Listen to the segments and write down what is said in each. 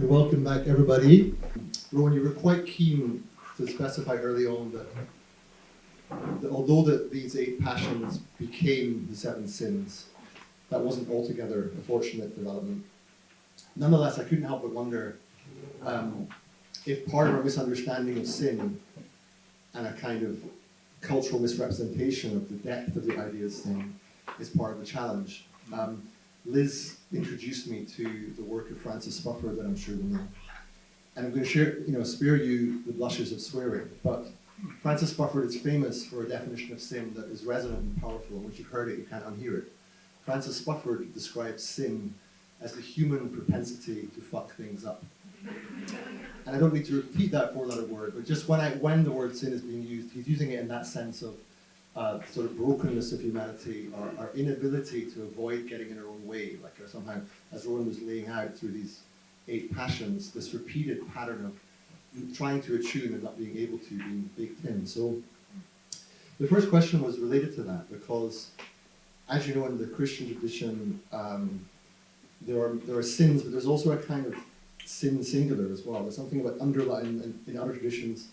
Welcome back, everybody. Rowan, you were quite keen to specify early on that although these 8 passions became the 7 sins, that wasn't altogether a fortunate development. Nonetheless, I couldn't help but wonder if part of our misunderstanding of sin and a kind of cultural misrepresentation of the depth of the idea of sin is part of the challenge. Liz introduced me to the work of Francis Spufford that I'm sure you know. And I'm going to spare you the blushes of swearing, but Francis Spufford is famous for a definition of sin that is resonant and powerful, and once you've heard it, you can't unhear it. Francis Spufford describes sin as the human propensity to fuck things up. And I don't need to repeat that 4-letter word, but just when the word sin is being used, he's using it in that sense of sort of brokenness of humanity, our inability to avoid getting in our own way, like somehow, as Rowan was laying out through these 8 passions, this repeated pattern of trying to attune and not being able to, being baked in. So the first question was related to that, because as you know, in the Christian tradition, there are sins, but there's also a kind of sin singular as well. There's something about underlying, in other traditions,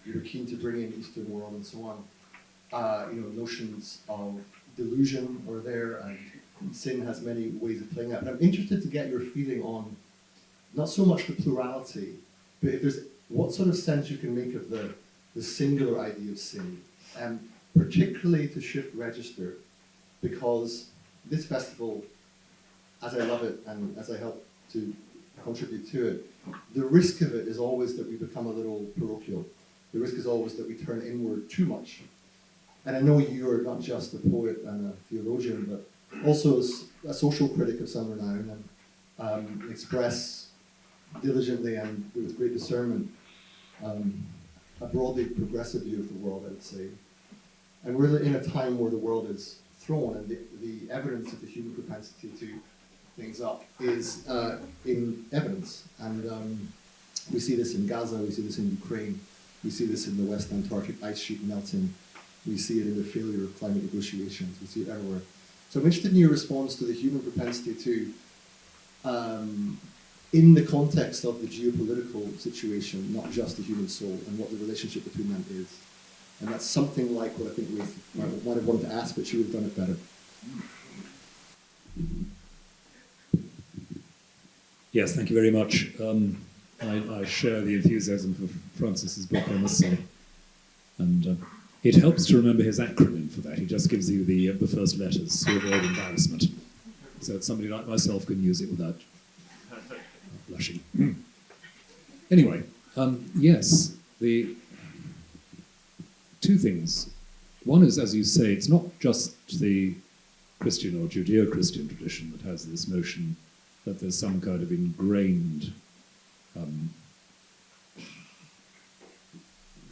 you're keen to bring in the Eastern world and so on. Notions of delusion are there, and sin has many ways of playing out. And I'm interested to get your feeling on not so much the plurality, but if there's what sort of sense you can make of the singular idea of sin, and particularly to shift register, because this festival, as I love it and as I help to contribute to it, the risk of it is always that we become a little parochial. The risk is always that we turn inward too much. And I know you're not just a poet and a theologian, but also a social critic of some renown, and express diligently and with great discernment a broadly progressive view of the world, I would say. And we're in a time where the world is thrown, and the evidence of the human propensity to things up is in evidence. And we see this in Gaza, we see this in Ukraine, we see this in the West Antarctic ice sheet melting. We see it in the failure of climate negotiations. We see it everywhere. So I'm interested in your response to the human propensity to, in the context of the geopolitical situation, not just the human soul, and what the relationship between them is. And that's something like what I think Ruth might have wanted to ask, but she would have done it better. Yes, thank you very much. I share the enthusiasm for Francis's book, I must say. And it helps to remember his acronym for that. He just gives you the first letters to avoid embarrassment. So that somebody like myself can use it without blushing. Anyway, yes, the 2 things. One is, as you say, it's not just the Christian or Judeo-Christian tradition that has this notion that there's some kind of ingrained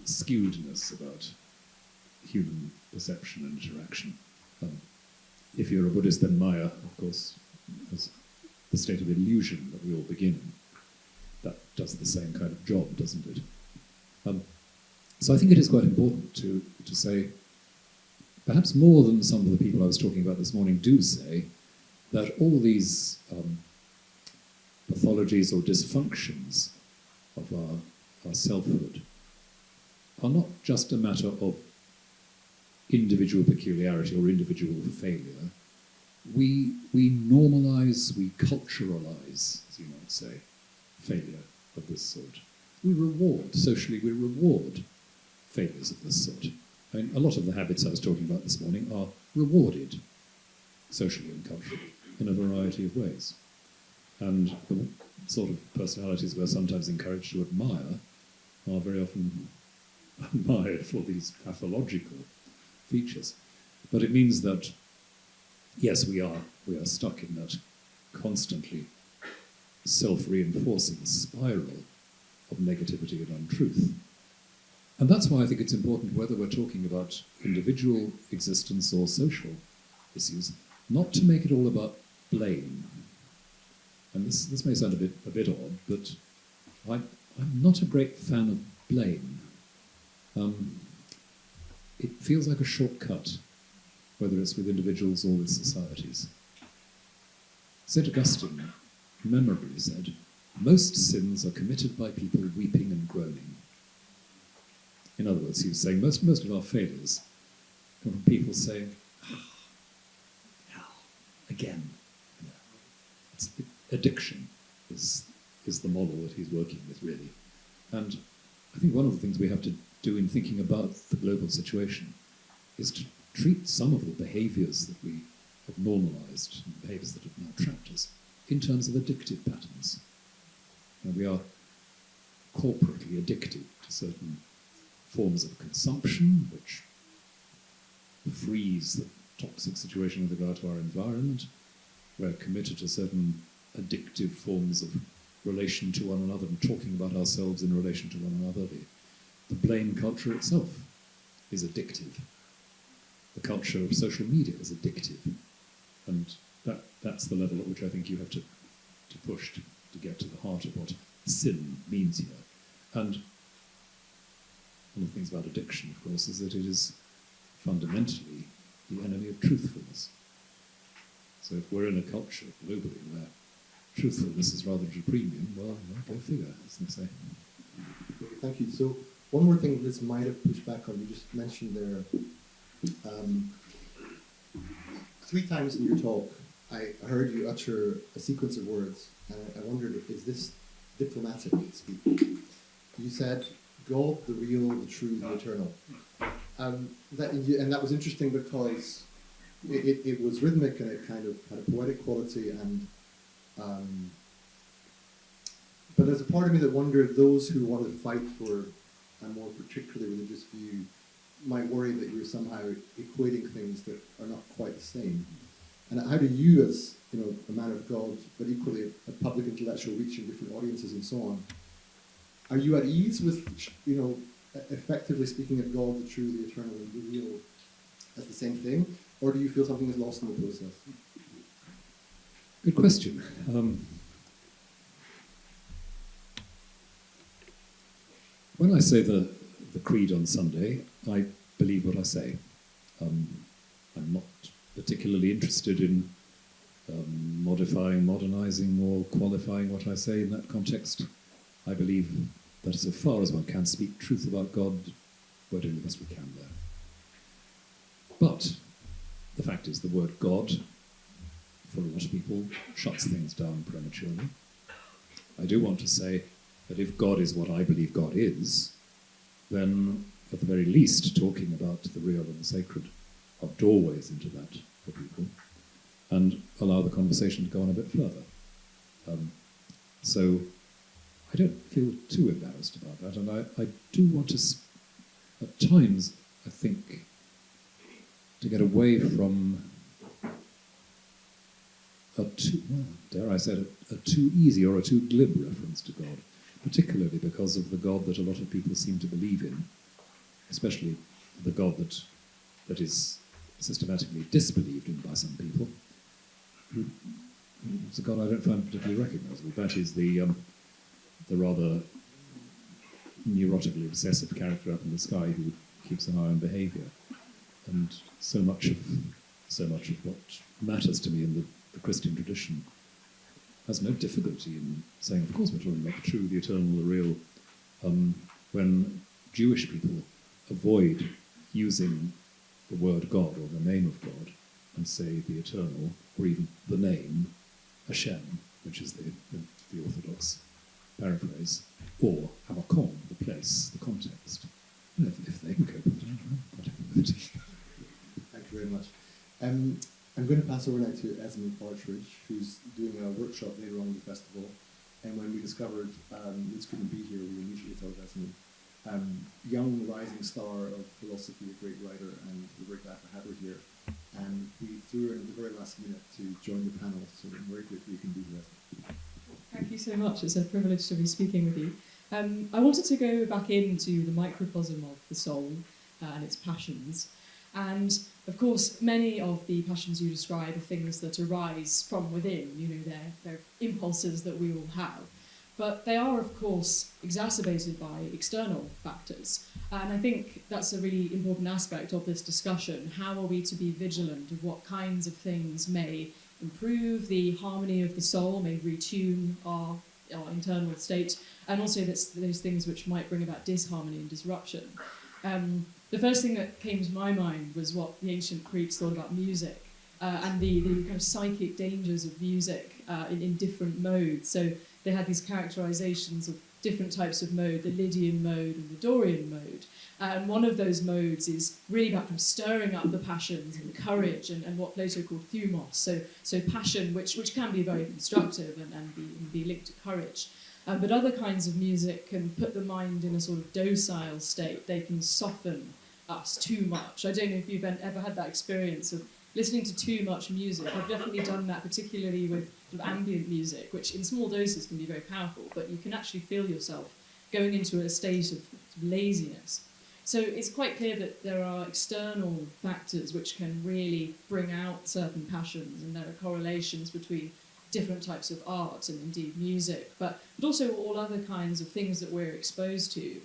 skewedness about human perception and interaction. If you're a Buddhist, then Maya, of course, has the state of illusion that we all begin in. That does the same kind of job, doesn't it? So I think it is quite important to say, perhaps more than some of the people I was talking about this morning do say, that all these pathologies or dysfunctions of our selfhood are not just a matter of individual peculiarity or individual failure. We normalize, we culturalize, as you might say, failure of this sort. Socially we reward failures of this sort. I mean, a lot of the habits I was talking about this morning are rewarded socially and culturally in a variety of ways. And the sort of personalities we're sometimes encouraged to admire are very often admired for these pathological features. But it means that, yes, we are stuck in that constantly self-reinforcing spiral of negativity and untruth. And that's why I think it's important, whether we're talking about individual existence or social issues, not to make it all about blame. And this may sound a bit odd, but I'm not a great fan of blame. It feels like a shortcut, whether it's with individuals or with societies. St. Augustine memorably said, most sins are committed by people weeping and groaning. In other words, he was saying most of our failures come from people saying, hell, again. Addiction is the model that he's working with, really. And I think one of the things we have to do in thinking about the global situation is to treat some of the behaviours that we have normalised, and behaviours that have now trapped us, in terms of addictive patterns. And we are corporately addicted to certain forms of consumption, which freeze the toxic situation with regard to our environment. We're committed to certain addictive forms of relation to one another and talking about ourselves in relation to one another. The blame culture itself is addictive. The culture of social media is addictive. And that's the level at which I think you have to push to get to the heart of what sin means here. And one of the things about addiction, of course, is that it is fundamentally the enemy of truthfulness. So if we're in a culture globally where truthfulness is rather at a premium, well, go figure, as they say. Okay, thank you. So one more thing Liz might have pushed back on, you just mentioned there, 3 times in your talk, I heard you utter a sequence of words, and I wondered, is this diplomatic speak? You said, God, the real, the true, the eternal. And that was interesting because it was rhythmic and it kind of had a poetic quality, and but there's a part of me that wondered, those who want to fight for a more particularly religious view might worry that you're somehow equating things that are not quite the same. And how do you, as a man of God, but equally a public intellectual reaching different audiences and so on, are you at ease with effectively speaking of God, the true, the eternal, and the real as the same thing, or do you feel something is lost in the process? Good question. When I say the creed on Sunday, I believe what I say. I'm not particularly interested in modifying, modernising, or qualifying what I say in that context. I believe that so far as one can speak truth about God, we're doing the best we can there. But the fact is the word God, for a lot of people, shuts things down prematurely. I do want to say that if God is what I believe God is, then at the very least talking about the real and the sacred are doorways into that for people, and allow the conversation to go on a bit further. So I don't feel too embarrassed about that, and I do want to, at times, I think, to get away from a too easy or a too glib reference to God, particularly because of the God that a lot of people seem to believe in, especially the God that is systematically disbelieved in by some people. It's a God I don't find particularly recognisable. That is the rather neurotically obsessive character up in the sky who keeps an eye on behaviour. And so much of what matters to me in the Christian tradition has no difficulty in saying, of course we're talking about the true, the eternal, the real, when Jewish people avoid using the word God or the name of God and say the eternal, or even the name Hashem, which is the Orthodox paraphrase, or Hamakom, the place, the context. If they can cope with it, I don't know. I don't know. Thank you very much. I'm going to pass over now to Esmé Partridge, who's doing a workshop later on in the festival. And when we discovered Liz couldn't be here, we immediately thought of Esmé. Young rising star of philosophy, a great writer, and we're very glad to have her here. And we threw her in at the very last minute to join the panel, so I'm very grateful you can be here. Thank you so much. It's a privilege to be speaking with you. I wanted to go back into the microcosm of the soul and its passions. And of course, many of the passions you describe are things that arise from within. They're impulses that we all have. But they are, of course, exacerbated by external factors. And I think that's a really important aspect of this discussion. How are we to be vigilant of what kinds of things may improve the harmony of the soul, may retune our our internal state, and also those things which might bring about disharmony and disruption. The first thing that came to my mind was what the ancient Greeks thought about music, and the kind of psychic dangers of music in different modes. So they had these characterizations of different types of mode, the Lydian mode and the Dorian mode. And one of those modes is really about kind of stirring up the passions and courage, and what Plato called thumos, so passion, which can be very constructive and be linked to courage. But other kinds of music can put the mind in a sort of docile state. They can soften us too much. I don't know if you've ever had that experience of listening to too much music. I've definitely done that, particularly with sort of ambient music, which in small doses can be very powerful, but you can actually feel yourself going into a state of laziness. So it's quite clear that there are external factors which can really bring out certain passions, and there are correlations between different types of art and indeed music, but also all other kinds of things that we're exposed to.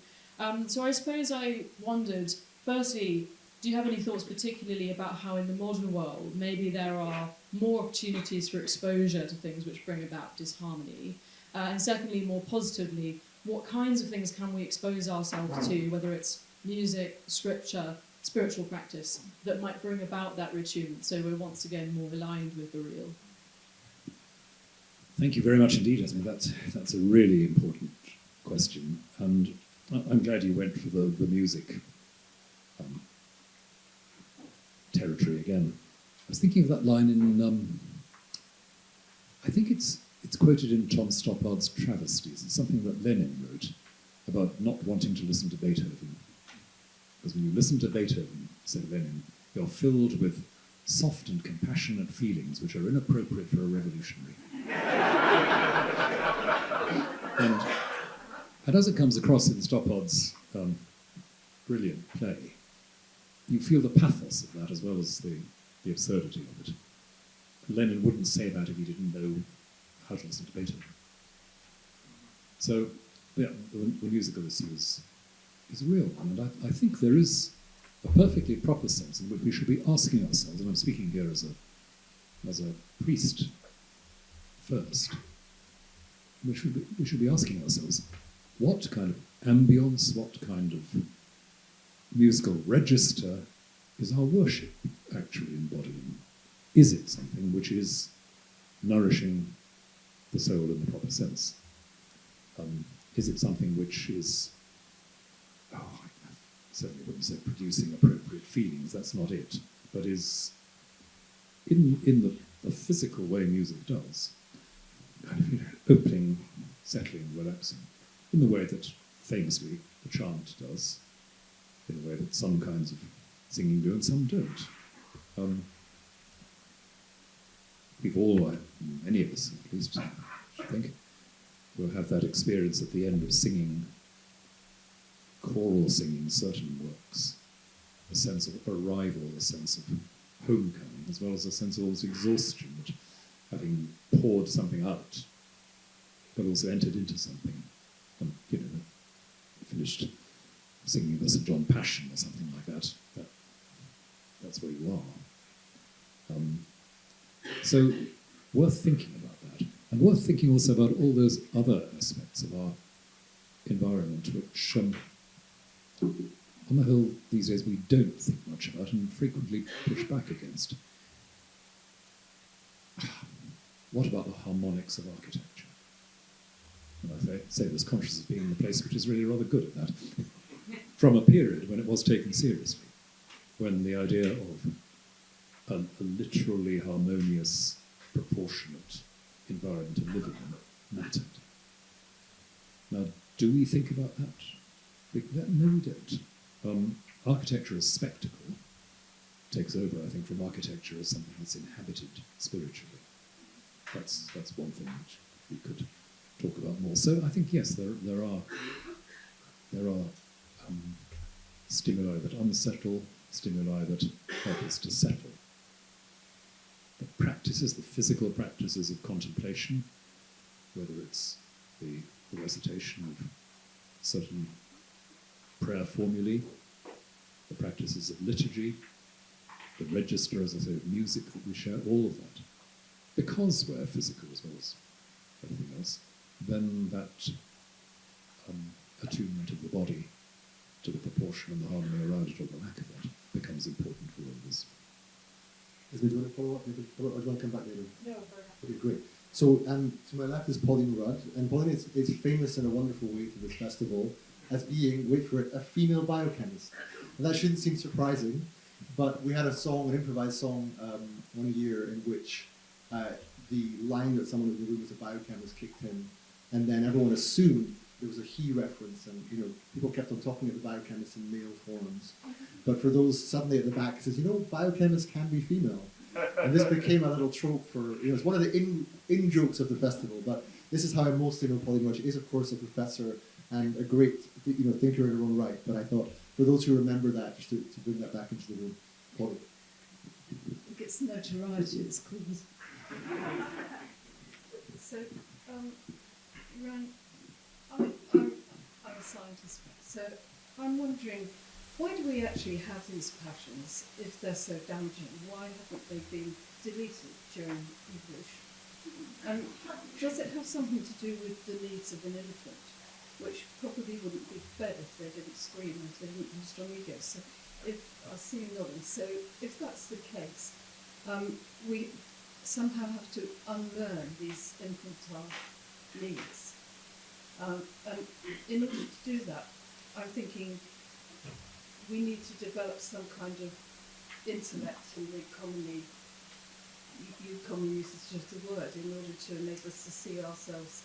So I suppose I wondered, firstly, do you have any thoughts particularly about how in the modern world maybe there are more opportunities for exposure to things which bring about disharmony? And secondly, more positively, what kinds of things can we expose ourselves to, whether it's music, scripture, spiritual practice, that might bring about that retune, so we're once again more aligned with the real? Thank you very much indeed, Esmé. That's a really important question, and I'm glad you went for the music territory again. I was thinking of that line in, I think it's quoted in Tom Stoppard's Travesties. It's something that Lenin wrote about not wanting to listen to Beethoven. Because when you listen to Beethoven, said Lenin, you're filled with soft and compassionate feelings which are inappropriate for a revolutionary. and as it comes across in Stoppard's brilliant play, you feel the pathos of that as well as the absurdity of it. Lenin wouldn't say that if he didn't know how to listen to Beethoven. So, yeah, the musical issue is a real one, and I think there is a perfectly proper sense in which we should be asking ourselves, and I'm speaking here as a priest first, we should be asking ourselves, what kind of ambience, what kind of musical register is our worship actually embodying? Is it something which is nourishing the soul in the proper sense? Is it something which is, I certainly wouldn't say producing appropriate feelings, that's not it, but is, in the physical way music does, kind of opening, settling, relaxing, in the way that famously the chant does, in the way that some kinds of singing do and some don't. We've all, many of us at least, I think, will have that experience at the end of singing, choral singing certain works, a sense of arrival, a sense of homecoming, as well as a sense of almost exhaustion, that having poured something out, but also entered into something, and, finished singing the St. John Passion or something like that, that's where you are. So, worth thinking about that. And worth thinking also about all those other aspects of our environment which, on the whole, these days we don't think much about and frequently push back against. What about the harmonics of architecture? And I say this conscious of being in the place which is really rather good at that, from a period when it was taken seriously, when the idea of a literally harmonious, proportionate environment to live in mattered. Now, do we think about that? No, we don't. Architecture as spectacle takes over, I think, from architecture as something that's inhabited spiritually. That's one thing which we could talk about more. So I think, yes, there are stimuli that unsettle, stimuli that help us to settle. The practices, the physical practices of contemplation, whether it's the recitation of certain prayer formulae, the practices of liturgy, the register, as I say, of music that we share, all of that. Because we're physical as well as everything else, then that attunement of the body to the proportion and the harmony around it, or the lack of it, becomes important for all of us. Esmé, do you want to follow up? Or do you want to come back later? No, very happy. Okay, great. So to my left is Pauline Rudd, and Pauline is famous in a wonderful way to this festival as being, wait for it, a female biochemist. And that shouldn't seem surprising, but we had a song, an improvised song, one year in which the line that someone in the room was a biochemist kicked in, and then everyone assumed there was a he reference, and people kept on talking about the biochemists in male forms. But for those suddenly at the back, it says, biochemists can be female. And this became a little trope for, it's one of the in jokes of the festival, but this is how I mostly know Pauline Rudd. She is, of course, a professor and a great thinker in her own right, but I thought, for those who remember that, just to bring that back into the room. Pauline. It gets notoriety, it's called. So, Rowan, I'm a scientist, so I'm wondering, why do we actually have these passions if they're so damaging? Why haven't they been deleted during evolution? And does it have something to do with the needs of an elephant, which probably wouldn't be fed if they didn't scream, if they didn't have strong egos? So if I see you nodding, so if that's the case, we somehow have to unlearn these infantile needs. And in order to do that, I'm thinking we need to develop some kind of intellect, and we commonly, you commonly use just a word, in order to enable us to see ourselves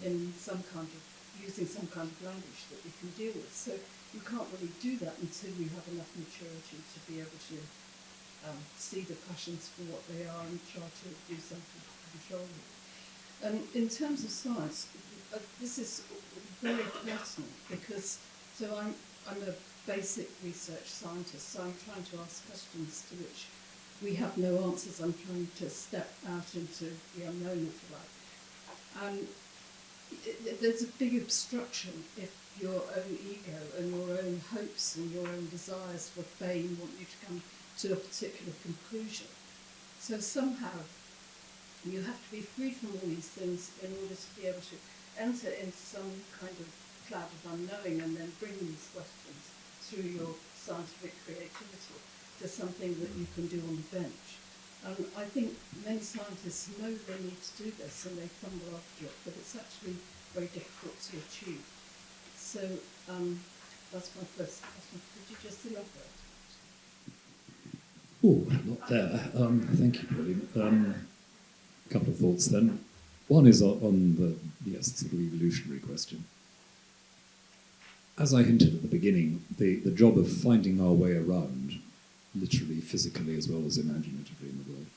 in some kind of, using some kind of language that we can deal with. So you can't really do that until you have enough maturity to be able to see the passions for what they are and try to do something to control them. And in terms of science, this is very pertinent because, so I'm a basic research scientist, so I'm trying to ask questions to which we have no answers. I'm trying to step out into the unknown, if you like. And there's a big obstruction if your own ego and your own hopes and your own desires for fame want you to come to a particular conclusion. So somehow you have to be free from all these things in order to be able to enter into some kind of cloud of unknowing and then bring these questions through your scientific creativity to something that you can do on the bench. And I think many scientists know they need to do this and they fumble after it, but it's actually very difficult to achieve. So that's my first question. Could you just elaborate? Oh, not there. Thank you, Pauline. A couple of thoughts then. One is on the sort of evolutionary question. As I hinted at the beginning, the job of finding our way around, literally, physically, as well as imaginatively in the world,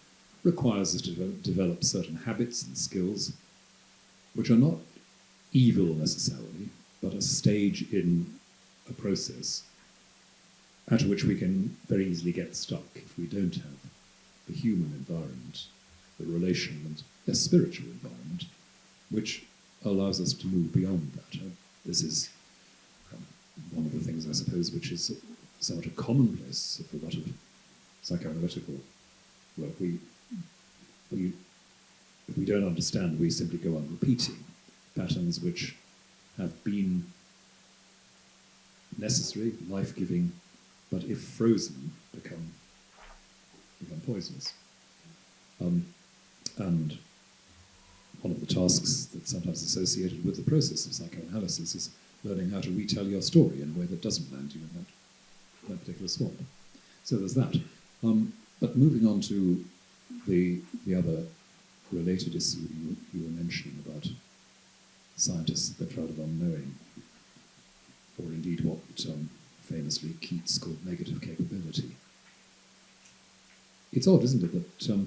requires us to develop certain habits and skills, which are not evil necessarily, but a stage in a process at which we can very easily get stuck if we don't have the human environment, the relational and spiritual environment, which allows us to move beyond that. This is one of the things, I suppose, which is somewhat a commonplace for a lot of psychoanalytical work. If we don't understand, we simply go on repeating patterns which have been necessary, life-giving, but if frozen, become poisonous. And one of the tasks that's sometimes associated with the process of psychoanalysis is learning how to retell your story in a way that doesn't land you in that particular swamp. So there's that. But moving on to the other related issue you were mentioning about scientists at the crowd of unknowing, or indeed what famously Keats called negative capability. It's odd, isn't it, that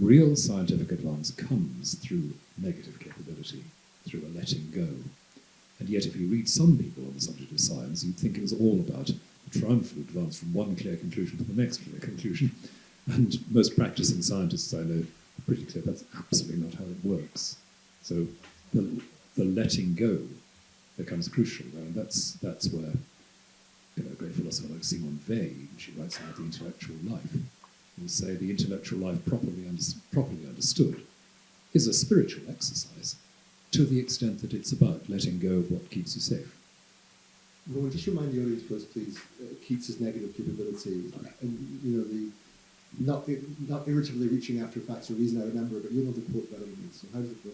real scientific advance comes through negative capability, through a letting go. And yet if you read some people on the subject of science, you'd think it was all about a triumphal advance from one clear conclusion to the next clear conclusion. And most practicing scientists I know are pretty clear that's absolutely not how it works. So the letting go becomes crucial, and that's where a great philosopher like Simone Weil, she writes about the intellectual life, will say the intellectual life properly understood is a spiritual exercise to the extent that it's about letting go of what keeps you safe. Rowan, just remind the audience first, please, Keats's negative capability, and the not irritably reaching after facts or reason I remember, but you know the quote better than me, so how does it go?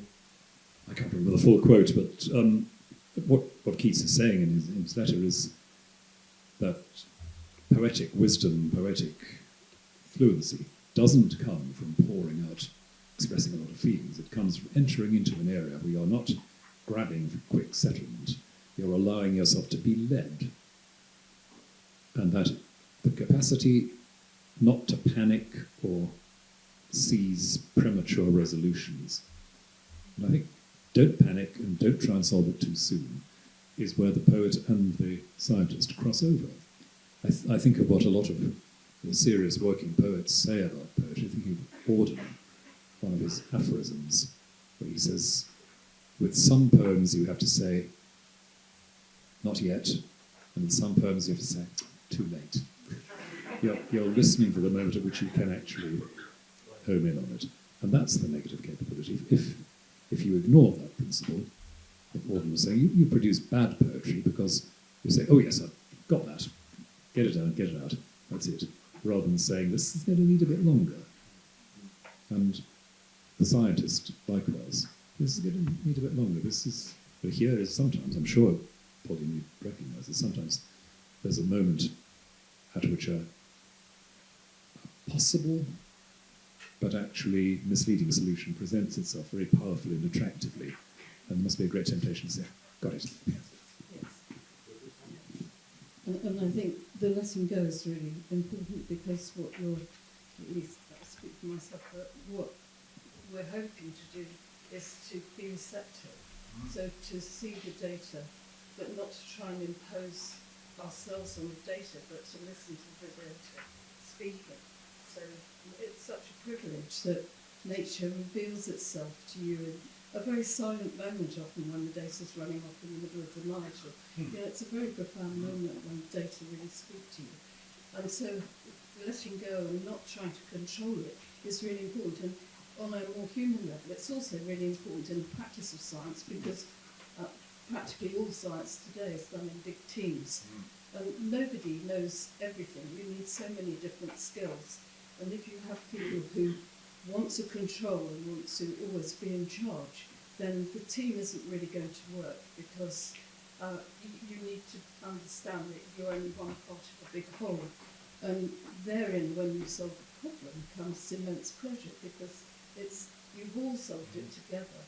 I can't remember the full quote, but what Keats is saying in his letter is that poetic wisdom, poetic fluency doesn't come from pouring out, expressing a lot of feelings. It comes from entering into an area where you're not grabbing for quick settlement. You're allowing yourself to be led. And that the capacity not to panic or seize premature resolutions. And I think don't panic and don't try and solve it too soon is where the poet and the scientist cross over. I think of what a lot of the serious working poets say about poetry, thinking of Auden, one of his aphorisms, where he says, with some poems you have to say, not yet, and in some poems you have to say, too late. You're listening for the moment at which you can actually home in on it. And that's the negative capability. If you ignore that principle, what Auden was saying, you produce bad poetry because you say, oh yes, I've got that. Get it out, that's it. Rather than saying, this is going to need a bit longer. And the scientist, likewise, this is going to need a bit longer. But here is sometimes, I'm sure, Pauline, you recognise this, sometimes there's a moment at which a possible but actually misleading solution presents itself very powerfully and attractively. And there must be a great temptation to say, got it. Yes. And I think the letting go is really important because what you're, at least I speak for myself, but what we're hoping to do is to be receptive. So to see the data, but not to try and impose ourselves on the data, but to listen to the data speaking. So it's such a privilege that nature reveals itself to you in a very silent moment often when the data's running off in the middle of the night. Or, it's a very profound moment when the data really speak to you. And so letting go and not trying to control it is really important. And on a more human level, it's also really important in the practice of science because practically all science today is done in big teams. And nobody knows everything. You need so many different skills. And if you have people who want to control and want to always be in charge, then the team isn't really going to work because you need to understand that you're only one part of a big whole. And therein, when you solve a problem, comes immense pleasure because you've all solved it together.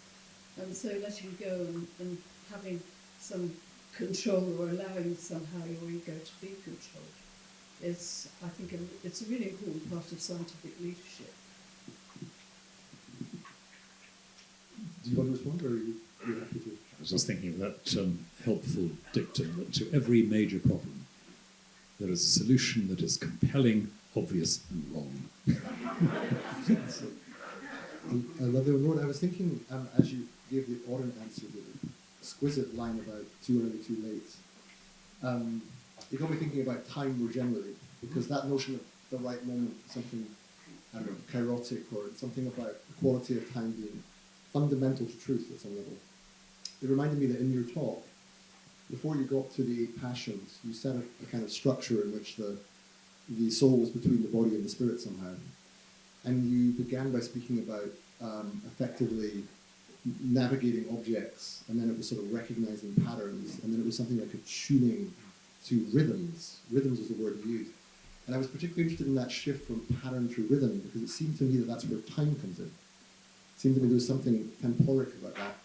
And so letting go and having some control or allowing somehow your ego to be controlled is, I think, it's a really important part of scientific leadership. Do you want to respond, or are you happy to? I was just thinking of that helpful dictum that to every major problem there is a solution that is compelling, obvious, and wrong. I love the word. I was thinking, as you gave the Auden answer, the exquisite line about too early, too late. It got me thinking about time more generally, because that notion of the right moment, something, I don't know, kairotic, or something about the quality of time being fundamental to truth at some level. It reminded me that in your talk, before you got to the eight passions, you set a kind of structure in which the soul was between the body and the spirit somehow. And you began by speaking about effectively navigating objects, and then it was sort of recognizing patterns, and then it was something like attuning to rhythms. Rhythms was the word you used. And I was particularly interested in that shift from pattern to rhythm, because it seemed to me that that's where time comes in. It seemed to me there was something temporic about that.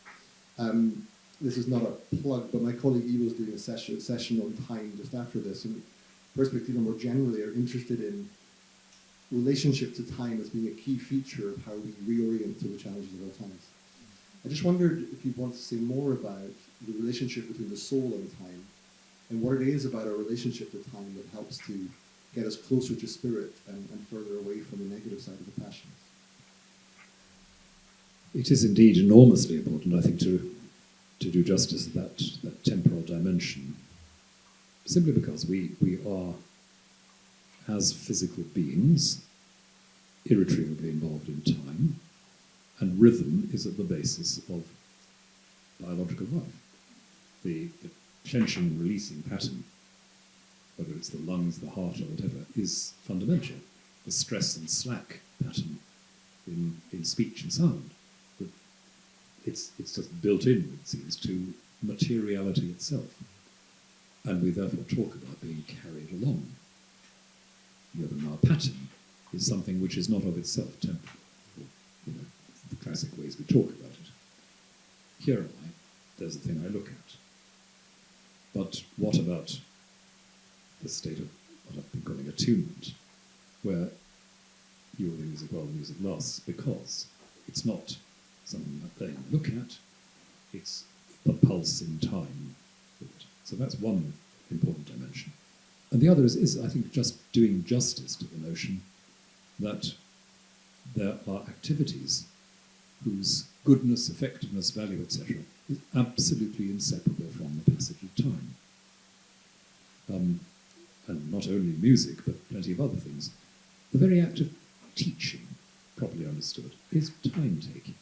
This is not a plug, but my colleague Eva was doing a session on time just after this, and Perspective more generally are interested in relationship to time as being a key feature of how we reorient to the challenges of our times. I just wondered if you want to say more about the relationship between the soul and time, and what it is about our relationship to time that helps to get us closer to spirit and further away from the negative side of the passions. It is indeed enormously important, I think, to do justice to that temporal dimension, simply because we are, as physical beings, irretrievably involved in time, And rhythm is at the basis of biological life. The clenching and releasing pattern, whether it's the lungs, the heart, or whatever, is fundamental. The stress and slack pattern in speech and sound. It's just built in, it seems, to materiality itself. And we therefore talk about being carried along. The other now pattern is something which is not of itself temporal. You know, the classic ways we talk about it. Here am I, there's the thing I look at. But what about the state of what I've been calling attunement, where you are the music while the music lasts, because it's not something that they look at, it's the pulse in time. So that's one important dimension. And the other is, I think, just doing justice to the notion that there are activities whose goodness, effectiveness, value, etc., is absolutely inseparable from the passage of time. And not only music, but plenty of other things. The very act of teaching, properly understood, is time-taking.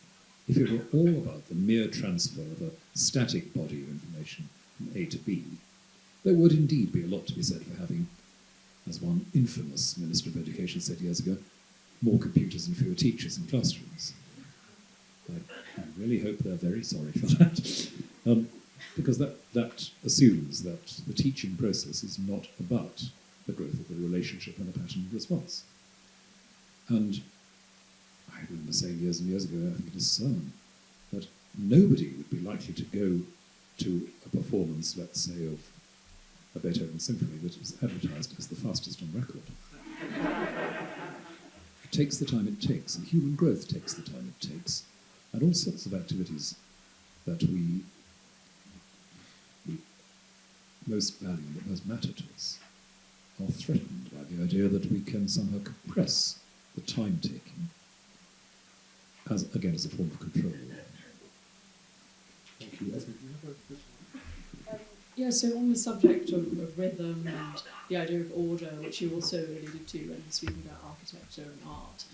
If it were all about the mere transfer of a static body of information from A to B, there would indeed be a lot to be said for having, as one infamous Minister of Education said years ago, more computers and fewer teachers in classrooms. I really hope they're very sorry for that, because that assumes that the teaching process is not about the growth of the relationship and the pattern of response. And I remember saying years and years ago, I think it is CERN, that nobody would be likely to go to a performance, let's say, of a Beethoven symphony that was advertised as the fastest on record. It takes the time it takes, and human growth takes the time it takes, and all sorts of activities that we most value and that most matter to us are threatened by the idea that we can somehow compress the time taking as a form of control. Thank you. Esmé, do you have a question? Yeah, so on the subject of rhythm and the idea of order, which you also alluded to when speaking about architecture and art,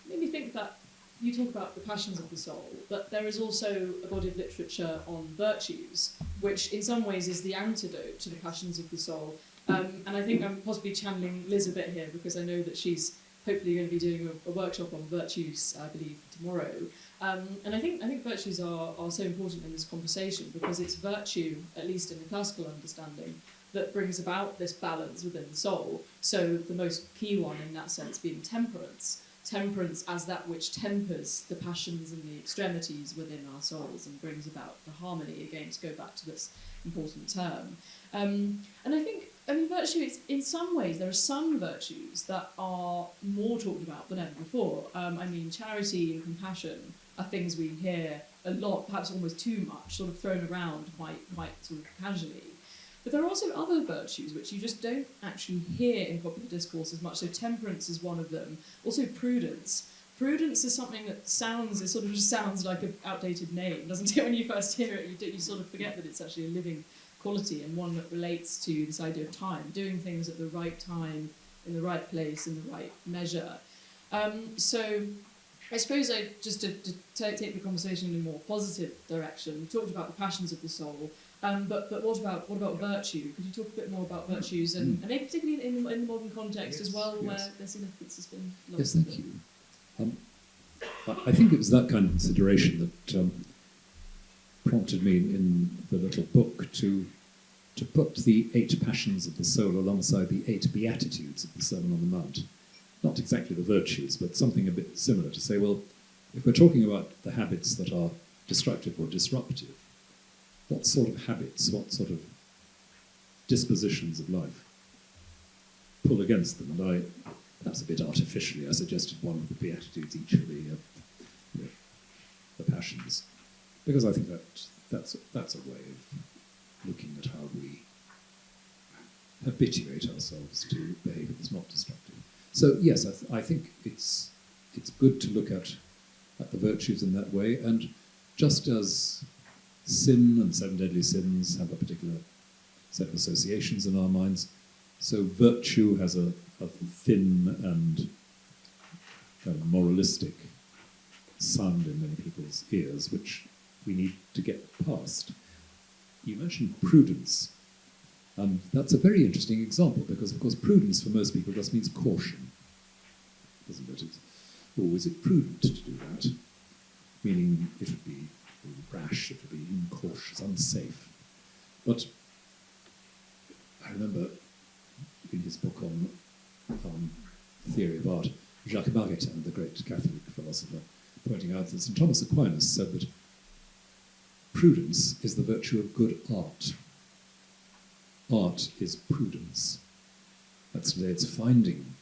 made me think that you talk about the passions of the soul, but there is also a body of literature on virtues, which in some ways is the antidote to the passions of the soul. And I think I'm possibly channeling Liz a bit here, because I know that she's hopefully going to be doing a workshop on virtues, I believe, tomorrow. And I think virtues are so important in this conversation, because it's virtue, at least in the classical understanding, that brings about this balance within the soul. So the most key one in that sense being temperance. Temperance as that which tempers the passions and the extremities within our souls and brings about the harmony, again, to go back to this important term. And I think, virtue is, in some ways, there are some virtues that are more talked about than ever before. Charity and compassion are things we hear a lot, perhaps almost too much, sort of thrown around quite sort of casually. But there are also other virtues which you just don't actually hear in popular discourse as much. So temperance is one of them. Also prudence. Prudence is something that just sounds like an outdated name, doesn't it? When you first hear it, you sort of forget that it's actually a living quality, and one that relates to this idea of time, doing things at the right time, in the right place, in the right measure. So I suppose just to take the conversation in a more positive direction, we talked about the passions of the soul, but what about virtue? Could you talk a bit more about virtues, and maybe particularly in the modern context as well, where their significance has been lost? Yes, thank you. I think it was that kind of consideration that prompted me in the little book to put the 8 passions of the soul alongside the 8 beatitudes of the Sermon on the Mount. Not exactly the virtues, but something a bit similar, to say, well, if we're talking about the habits that are destructive or disruptive, what sort of habits, what sort of dispositions of life pull against them? And I, perhaps a bit artificially, I suggested one of the beatitudes each for the passions, because I think that's a way of looking at how we habituate ourselves to behaviour that's not destructive. So yes, I think it's good to look at the virtues in that way, and just as sin and 7 deadly sins have a particular set of associations in our minds, so virtue has a thin and kind of moralistic sound in many people's ears, which we need to get past. You mentioned prudence, and that's a very interesting example, because, of course, prudence for most people just means caution, doesn't it? Or is it prudent to do that? Meaning it would be rash, it would be incautious, unsafe. But I remember in his book on theory of art, Jacques Maritain, the great Catholic philosopher, pointing out that St. Thomas Aquinas said that prudence is the virtue of good art. Art is prudence. That's today, it's finding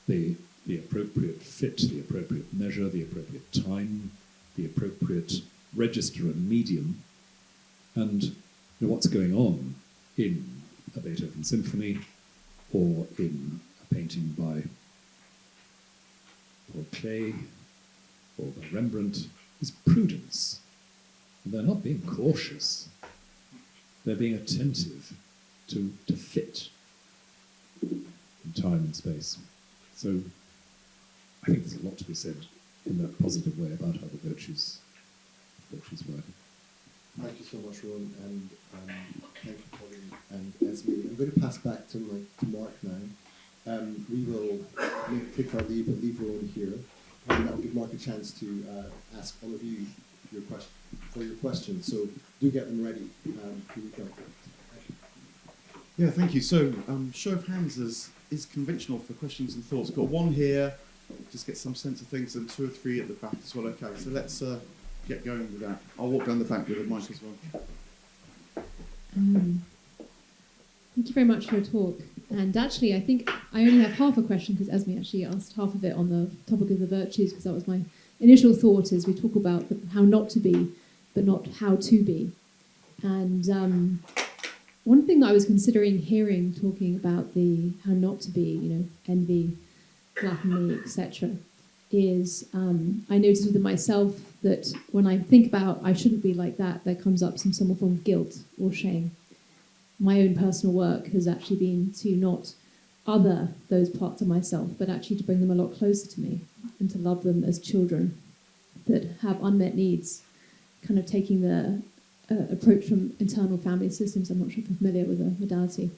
the appropriate fit, the appropriate measure, the appropriate time, the appropriate register and medium, and what's going on in a Beethoven symphony or in a painting by Paul Klee or by Rembrandt is prudence. And they're not being cautious, they're being attentive to fit in time and space. So I think there's a lot to be said in that positive way about how the virtues work. Thank you so much, Rowan, and thank you, Pauline and Esmé. I'm going to pass back to Mark now. We will take our leave, but leave Rowan here, and that will give Mark a chance to ask all of you your questions. So do get them ready. Here we go. Yeah, thank you. So, show of hands is conventional for questions and thoughts. Got one here, just get some sense of things, and 2 or 3 at the back as well. Okay, so let's get going with that. I'll walk down the back with a mic as well. Thank you very much for your talk. And actually, I think I only have half a question, because Esmé actually asked half of it on the topic of the virtues, because that was my initial thought, is we talk about how not to be, but not how to be. And one thing that I was considering hearing talking about the how not to be, envy, gluttony, etc., is I noticed within myself that when I think about I shouldn't be like that, there comes up some form of guilt or shame. My own personal work has actually been to not other those parts of myself, but actually to bring them a lot closer to me and to love them as children that have unmet needs, kind of taking the approach from internal family systems. I'm not sure if you're familiar with the modality.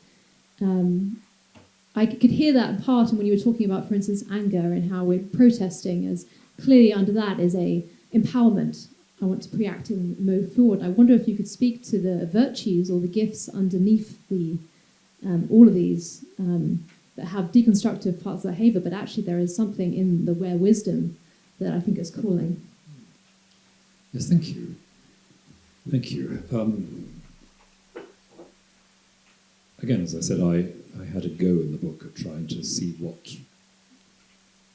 I could hear that in part, and when you were talking about, for instance, anger and how we're protesting, as clearly under that is a empowerment. I want to preact and move forward. I wonder if you could speak to the virtues or the gifts underneath the all of these that have deconstructive parts of behaviour, but actually there is something in the where wisdom that I think is calling. Yes, thank you. Thank you. Again, as I said, I had a go in the book at trying to see what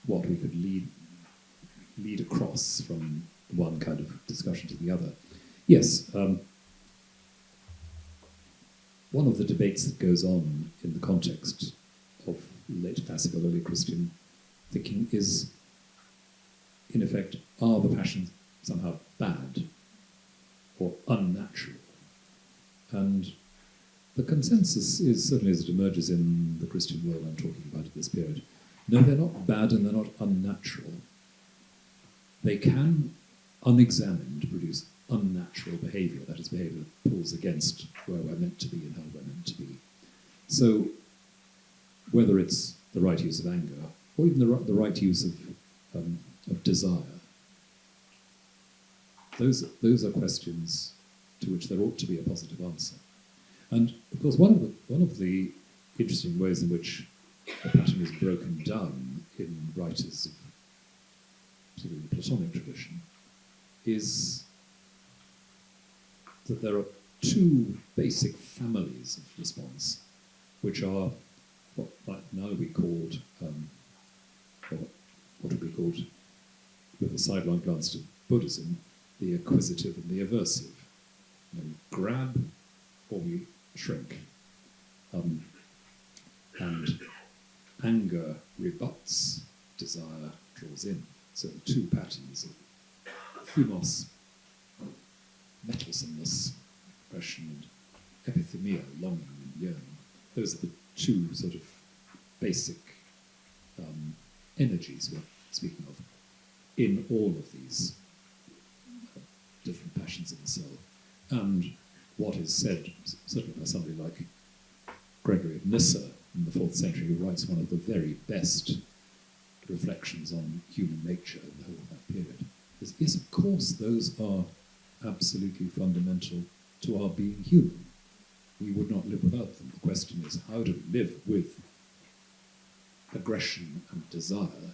we could lead across from one kind of discussion to the other. Yes, one of the debates that goes on in the context of late classical, early Christian thinking is, in effect, are the passions somehow bad or unnatural? And the consensus is, certainly as it emerges in the Christian world I'm talking about at this period, no, they're not bad and they're not unnatural. They can, unexamined, produce unnatural behaviour, that is, behaviour that pulls against where we're meant to be and how we're meant to be. So, whether it's the right use of anger, or even the right use of desire, those are questions to which there ought to be a positive answer. And of course, one of the interesting ways in which the pattern is broken down in writers of sort of the Platonic tradition is that there are 2 basic families of response, which are what might now be called, or what would be called, with a sidelong glance to Buddhism, the acquisitive and the aversive. We grab or we shrink. And anger rebuts, desire draws in. So the 2 patterns of thumos, mettlesomeness, oppression, and epithemia, longing and yearning. Those are the 2 sort of basic energies we're speaking of in all of these different passions in the soul. And what is said, certainly by somebody like Gregory of Nyssa in the 4th century, who writes one of the very best reflections on human nature in the whole of that period, is yes, of course, those are absolutely fundamental to our being human. We would not live without them. The question is, how do we live with aggression and desire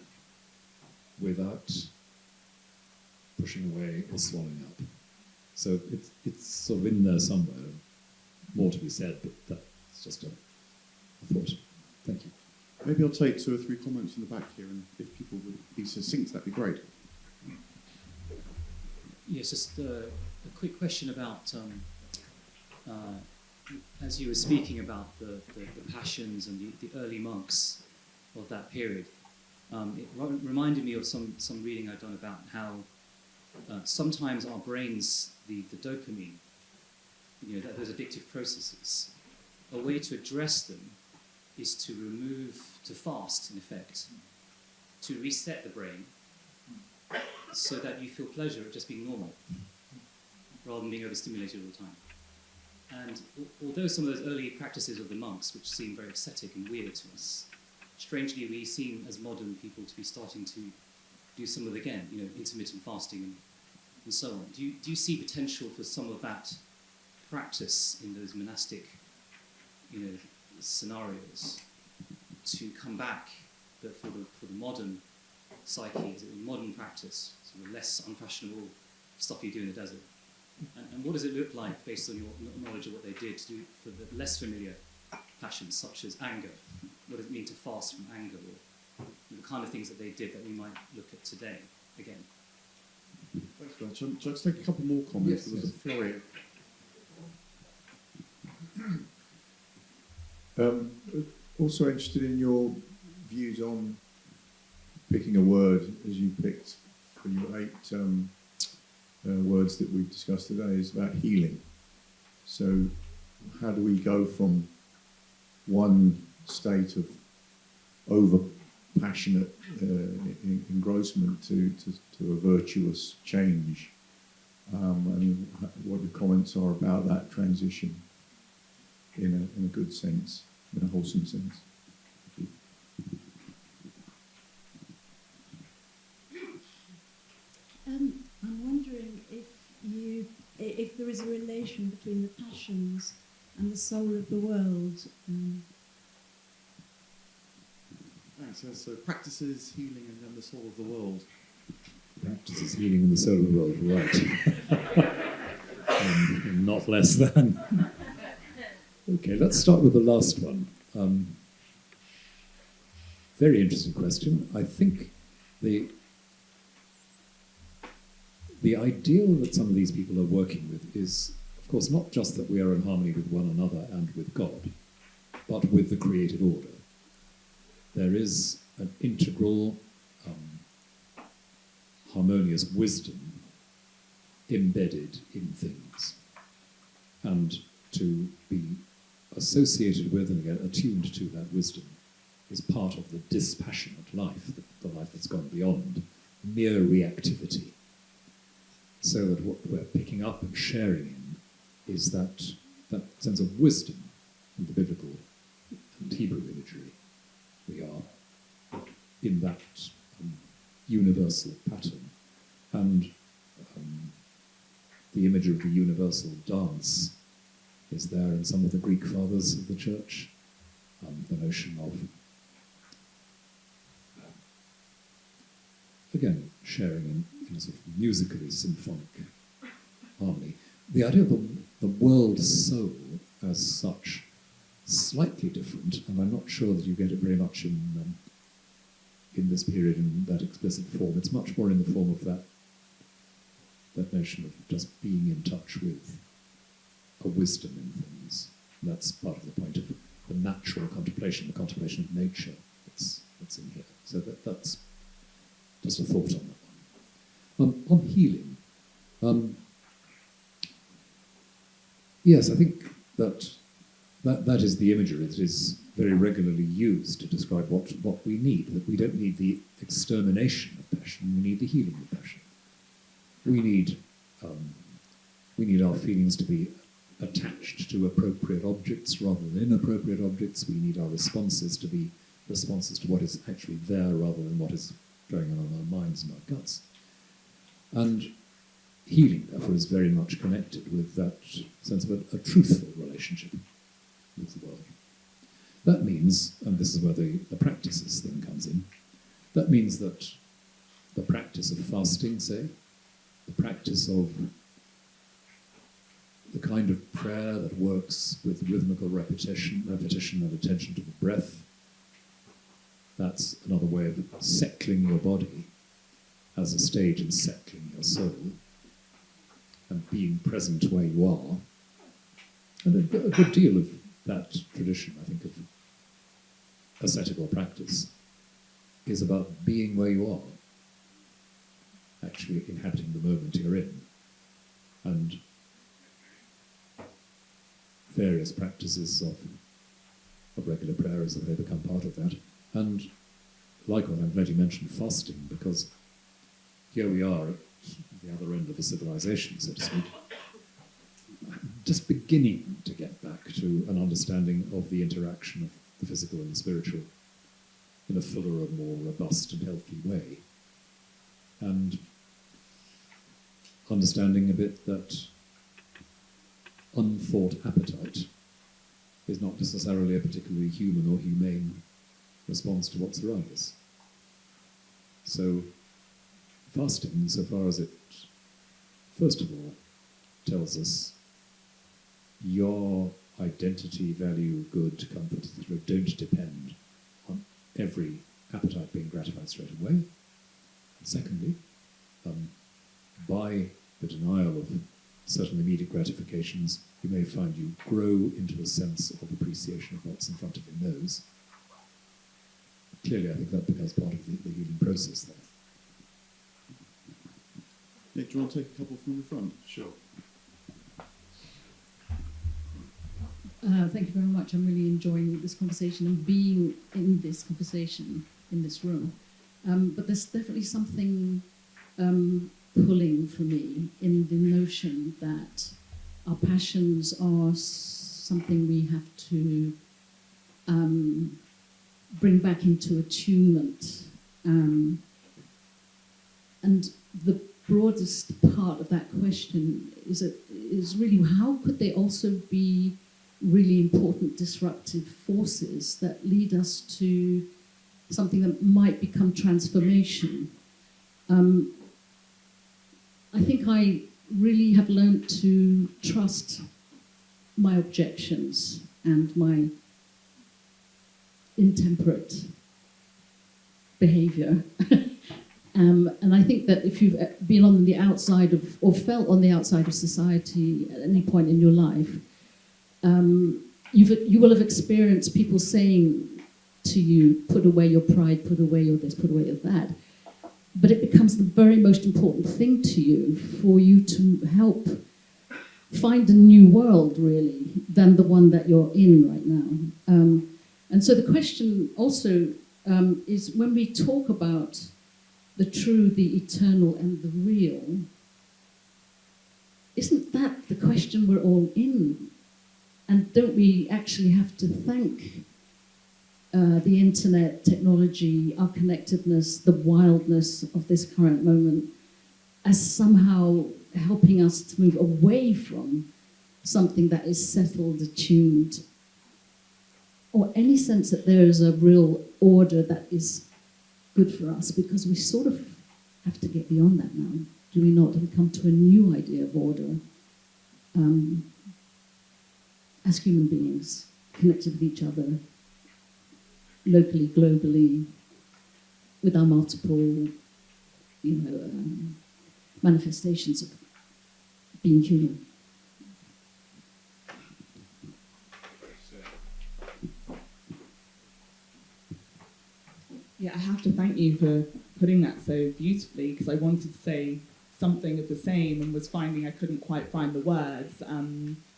without pushing away or swallowing up? So it's sort of in there somewhere. More to be said, but that's just a thought. Thank you. Maybe I'll take 2 or 3 comments in the back here, and if people would be succinct, that'd be great. Yes, just a quick question about, as you were speaking about the passions and the early monks of that period, it reminded me of some reading I'd done about how sometimes our brains, the dopamine, those addictive processes, a way to address them is to fast, in effect, to reset the brain so that you feel pleasure at just being normal, rather than being overstimulated all the time. And although some of those early practices of the monks, which seem very ascetic and weird to us, strangely we seem as modern people to be starting to do some of it again, intermittent fasting and so on. Do you see potential for some of that practice in those monastic, scenarios to come back, but for the modern psyche, modern practice, sort of less unfashionable stuff you do in the desert? And what does it look like, based on your knowledge of what they did, to do for the less familiar passions, such as anger? What does it mean to fast from anger, or the kind of things that they did that we might look at today again? Thanks for that. Shall I just take a couple more comments? Yes, There was a flurry. Also interested in your views on picking a word, as you picked for your 8 words that we've discussed today, is about healing. So how do we go from one state of over-passionate engrossment to a virtuous change? And what the comments are about that transition in a good sense, in a wholesome sense. I'm wondering if there is a relation between the passions and the soul of the world. Thanks. So practices, healing, and then the soul of the world. Practices healing in the soul of the world, right. And not less than. Okay, let's start with the last one. Very interesting question. I think the ideal that some of these people are working with is, of course, not just that we are in harmony with one another and with God, but with the created order. There is an integral, harmonious wisdom embedded in things. And to be associated with and again attuned to that wisdom is part of the dispassionate life, the life that's gone beyond mere reactivity. So that what we're picking up and sharing in is that sense of wisdom in the biblical and Hebrew imagery. We are in that universal pattern. And the image of the universal dance is there in some of the Greek fathers of the church. The notion of, again, sharing in a sort of musically symphonic harmony. The idea of the world soul as such, slightly different, and I'm not sure that you get it very much in this period in that explicit form. It's much more in the form of that notion of just being in touch with a wisdom in things. And that's part of the point of the natural contemplation, the contemplation of nature that's in here. So that's just a thought on that one. On healing, yes, I think that is the imagery that is very regularly used to describe what we need, that we don't need the extermination of passion, we need the healing of passion. We need We need our feelings to be attached to appropriate objects rather than inappropriate objects. We need our responses to be responses to what is actually there rather than what is going on in our minds and our guts. And healing, therefore, is very much connected with that sense of a truthful relationship with the world. That means, and this is where the practices thing comes in, that means that the practice of fasting, say, the practice of the kind of prayer that works with rhythmical repetition and attention to the breath, that's another way of settling your body as a stage in settling your soul and being present where you are. And a good deal of that tradition, I think, of ascetical practice is about being where you are, actually inhabiting the moment you're in. And various practices of regular prayer as they become part of that. And likewise, I'm glad you mentioned fasting, because here we are at the other end of the civilization, so to speak, just beginning to get back to an understanding of the interaction of the physical and the spiritual in a fuller and more robust and healthy way. And understanding a bit that unthought appetite is not necessarily a particularly human or humane response to what's around us. So fasting, so far as it, first of all, tells us your identity, value, good, comfort, etc., don't depend on every appetite being gratified straight away. And secondly, by the denial of certain immediate gratifications, you may find you grow into a sense of appreciation of what's in front of your nose. Clearly, I think that becomes part of the healing process there. Nick, do you want to take a couple from the front? Sure. Thank you very much. I'm really enjoying this conversation and being in this conversation in this room. But there's definitely something pulling for me in the notion that our passions are something we have to bring back into attunement. And the broadest part of that question is really how could they also be really important disruptive forces that lead us to something that might become transformation. I think I really have learned to trust my objections and my intemperate behaviour. And I think that if you've been on the outside of, or felt on the outside of society at any point in your life, you will have experienced people saying to you, put away your pride, put away your this, put away your that. But it becomes the very most important thing to you for you to help find a new world, really, than the one that you're in right now. And so the question also is when we talk about the true, the eternal, and the real, isn't that the question we're all in? And don't we actually have to thank the internet, technology, our connectedness, the wildness of this current moment as somehow helping us to move away from something that is settled, attuned, or any sense that there is a real order that is good for us, because we sort of have to get beyond that now, do we not, and come to a new idea of order as human beings, connected with each other, locally, globally, with our multiple, manifestations of being human. Yeah, I have to thank you for putting that so beautifully, because I wanted to say something of the same and was finding I couldn't quite find the words.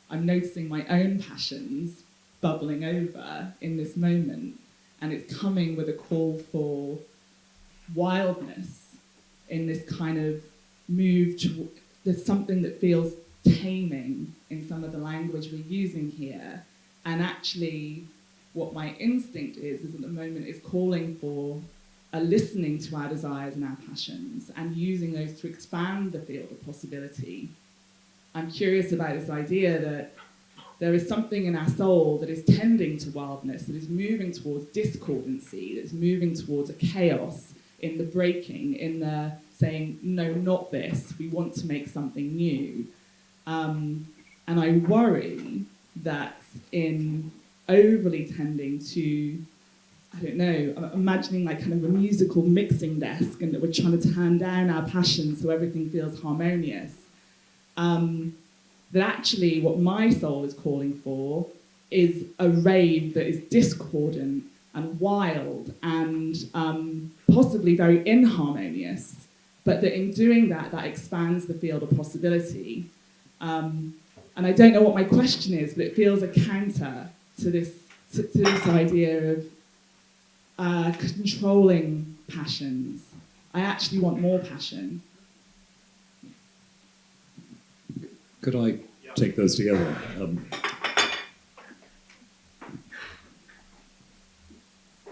I'm noticing my own passions bubbling over in this moment, and it's coming with a call for wildness in this kind of move there's something that feels taming in some of the language we're using here. And actually, what my instinct is at the moment is calling for a listening to our desires and our passions and using those to expand the field of possibility. I'm curious about this idea that there is something in our soul that is tending to wildness, that is moving towards discordancy, that is moving towards a chaos in the breaking, in the saying, no, not this, we want to make something new. And I worry that in overly tending to, I don't know, I'm imagining like kind of a musical mixing desk and that we're trying to turn down our passions so everything feels harmonious. That actually what my soul is calling for is a rave that is discordant and wild and possibly very inharmonious, but that in doing that, that expands the field of possibility. And I don't know what my question is, but it feels a counter to this idea of controlling passions. I actually want more passion. Could I take those together?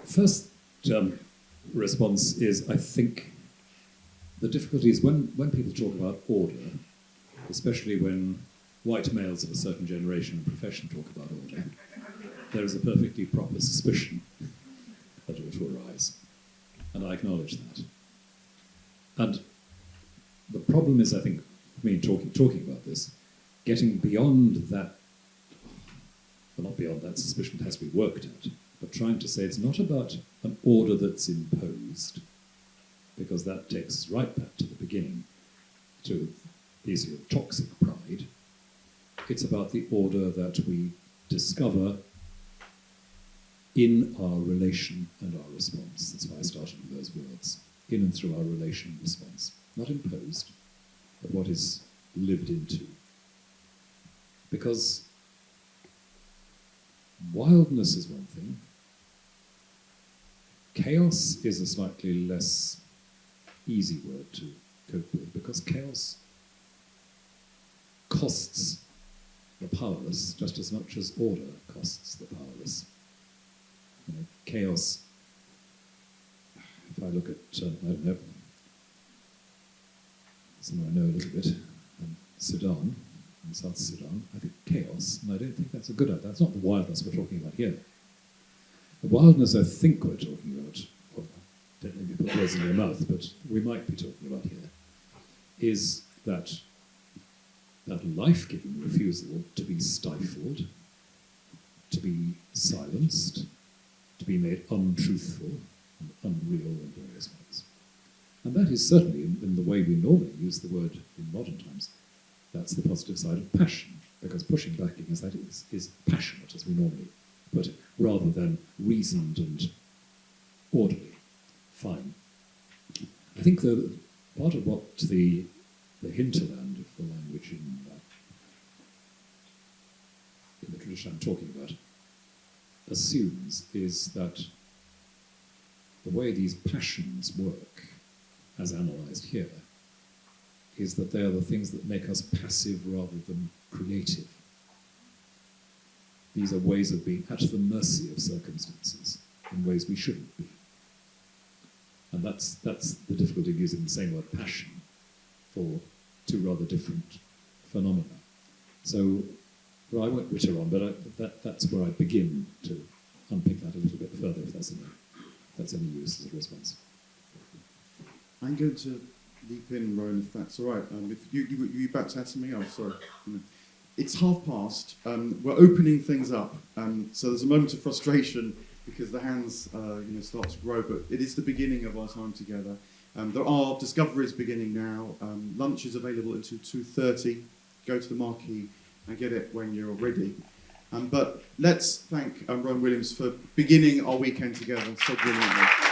First response is, I think the difficulty is when people talk about order, especially when white males of a certain generation and profession talk about order, there is a perfectly proper suspicion that ought to arise. And I acknowledge that. And the problem is, I think, talking about this, getting beyond that, well, not beyond that suspicion, it has to be worked at, but trying to say it's not about an order that's imposed, because that takes us right back to the beginning, to the issue of toxic pride. It's about the order that we discover in our relation and our response. That's why I started with those words. In and through our relation and response. Not imposed, but what is lived into. Because wildness is one thing. Chaos is a slightly less easy word to cope with, because chaos costs the powerless just as much as order costs the powerless. You know, chaos, if I look at, I don't know, somewhere I know a little bit, Sudan, in South Sudan, I think chaos, and I don't think that's a good idea. That's not the wildness we're talking about here. The wildness I think we're talking about, well, don't let me put words in your mouth, but we might be talking about here, is that life-giving refusal to be stifled, to be silenced, to be made untruthful and unreal in various ways. And that is certainly, in the way we normally use the word in modern times, that's the positive side of passion, because pushing back against that is passionate, as we normally put it, rather than reasoned and orderly. Fine. I think part of what the hinterland of the language in the tradition I'm talking about assumes is that the way these passions work, as analysed here, is that they are the things that make us passive rather than creative. These are ways of being at the mercy of circumstances in ways we shouldn't be. And that's the difficulty of using the same word passion for two rather different phenomena. So, well, I won't witter on, but that's where I begin to unpick that a little bit further, if that's any use as a response. I'm going to leap in, Rowan, if that's all right. If you about to add something else? Sorry. It's past. We're opening things up, so there's a moment of frustration because the hands start to grow, but it is the beginning of our time together. There are discoveries beginning now. Lunch is available until 2:30. Go to the marquee and get it when you're ready. But let's thank Rowan Williams for beginning our weekend together so brilliantly.